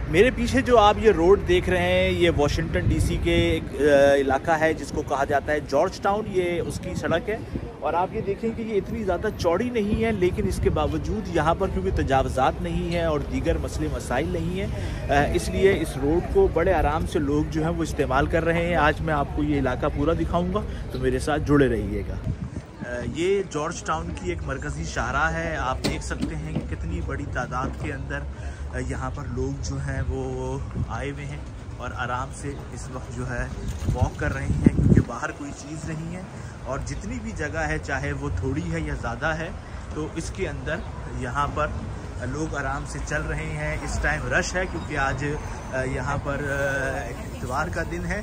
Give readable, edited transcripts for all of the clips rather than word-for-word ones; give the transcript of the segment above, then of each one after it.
मेरे पीछे जो आप ये रोड देख रहे हैं ये वाशिंगटन डीसी के एक इलाका है जिसको कहा जाता है जॉर्ज टाउन, ये उसकी सड़क है। और आप ये देखें कि ये इतनी ज़्यादा चौड़ी नहीं है, लेकिन इसके बावजूद यहाँ पर क्योंकि तजावज़ात नहीं है और दीगर मसले मसाइल नहीं है, इसलिए इस रोड को बड़े आराम से लोग जो हैं वो इस्तेमाल कर रहे हैं। आज मैं आपको ये इलाका पूरा दिखाऊँगा, तो मेरे साथ जुड़े रहिएगा। ये जॉर्ज टाउन की एक मरकज़ी शाहराह है। आप देख सकते हैं कि कितनी बड़ी तादाद के अंदर यहाँ पर लोग जो हैं वो आए हुए हैं और आराम से इस वक्त जो है वॉक कर रहे हैं, क्योंकि बाहर कोई चीज़ नहीं है। और जितनी भी जगह है, चाहे वो थोड़ी है या ज़्यादा है, तो इसके अंदर यहाँ पर लोग आराम से चल रहे हैं। इस टाइम रश है क्योंकि आज यहाँ पर इतवार का दिन है,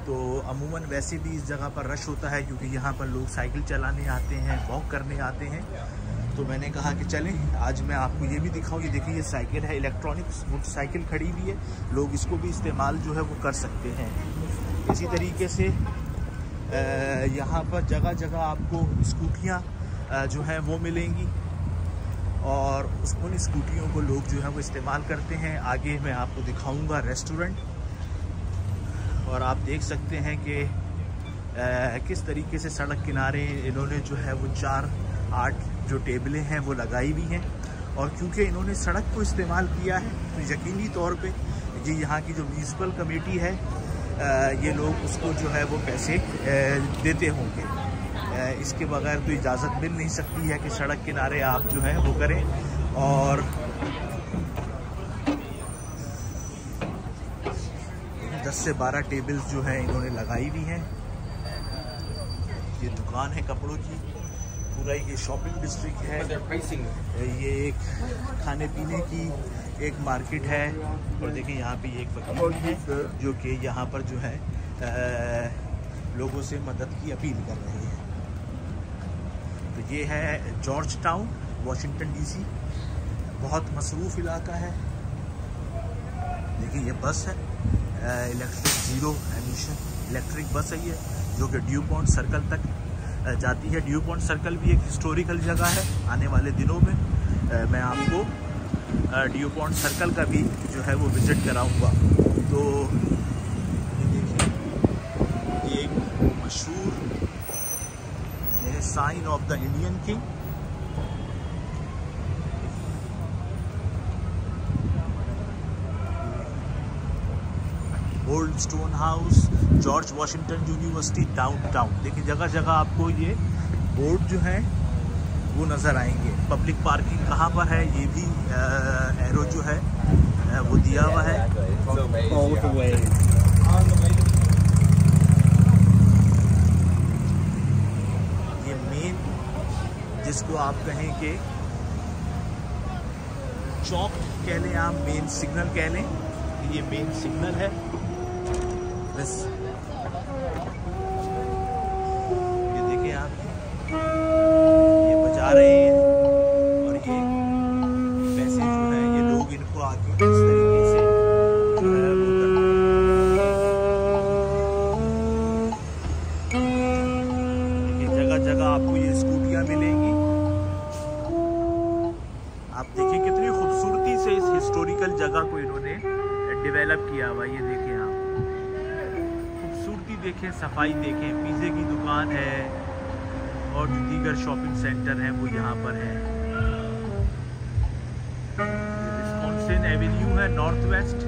तो अमूमन वैसे भी इस जगह पर रश होता है क्योंकि यहाँ पर लोग साइकिल चलाने आते हैं, वॉक करने आते हैं। तो मैंने कहा कि चलें आज मैं आपको ये भी दिखाऊं। ये देखिए, ये साइकिल है, इलेक्ट्रॉनिक मोटरसाइकिल खड़ी हुई है, लोग इसको भी इस्तेमाल जो है वो कर सकते हैं। इसी तरीके से यहाँ पर जगह जगह आपको स्कूटियाँ जो हैं वो मिलेंगी और उन स्कूटियों को लोग जो है वो इस्तेमाल करते हैं। आगे मैं आपको दिखाऊँगा रेस्टोरेंट, और आप देख सकते हैं कि किस तरीके से सड़क किनारे इन्होंने जो है वो 4-8 जो टेबलें हैं वो लगाई हुई हैं। और क्योंकि इन्होंने सड़क को इस्तेमाल किया है तो यकीनी तौर पे ये यहाँ की जो म्यूनसिपल कमेटी है, ये लोग उसको जो है वो पैसे देते होंगे। इसके बगैर तो इजाज़त मिल नहीं सकती है कि सड़क किनारे आप जो है वो करें। और 10 से 12 टेबल्स जो हैं इन्होंने लगाई हुई हैं। ये दुकान है कपड़ों की, पूरा ये शॉपिंग डिस्ट्रिक्ट है। ये एक खाने पीने की एक मार्केट है। और देखिए यहाँ पे एक वकील है जो कि यहाँ पर जो है लोगों से मदद की अपील कर रहे हैं। तो ये है जॉर्ज टाउन, वाशिंगटन डीसी, बहुत मसरूफ़ इलाका है। देखिए ये बस है, electric zero emission electric bus है ये, जो कि ड्यू पॉइंट सर्कल तक जाती है। ड्यू पॉइंट सर्कल भी एक हिस्टोरिकल जगह है। आने वाले दिनों में मैं आपको ड्यू पॉइंट सर्कल का भी जो है वो विज़िट कराऊंगा। तो ये देखिए, ये एक मशहूर sign of the Indian king. Old stone house, George Washington University downtown. देखिए जगह जगह आपको ये बोर्ड जो है वो नज़र आएंगे। पब्लिक पार्किंग कहाँ पर है ये भी एरो जो है वो दिया हुआ है। ये मेन, जिसको आप कहें कि चौक कह लें, आप मेन सिग्नल कह लें, ये मेन सिग्नल है। बस ये देखिए आप, ये बजा रहे हैं और ये पैसे जो है ये लोग इनको आगे इस तरीके से जो है वो देखिए जगह जगह आपको ये स्कूटियाँ मिलेंगी। आप देखिए कितनी खूबसूरती से इस हिस्टोरिकल जगह को इन्होंने डेवलप किया हुआ। ये देखें आप, खूबसूरती देखें, सफाई देखें। पिज़्ज़े की दुकान है और जो दीगर शॉपिंग सेंटर हैं वो यहाँ पर है। विस्कॉन्सिन एवेन्यू है नॉर्थ वेस्ट।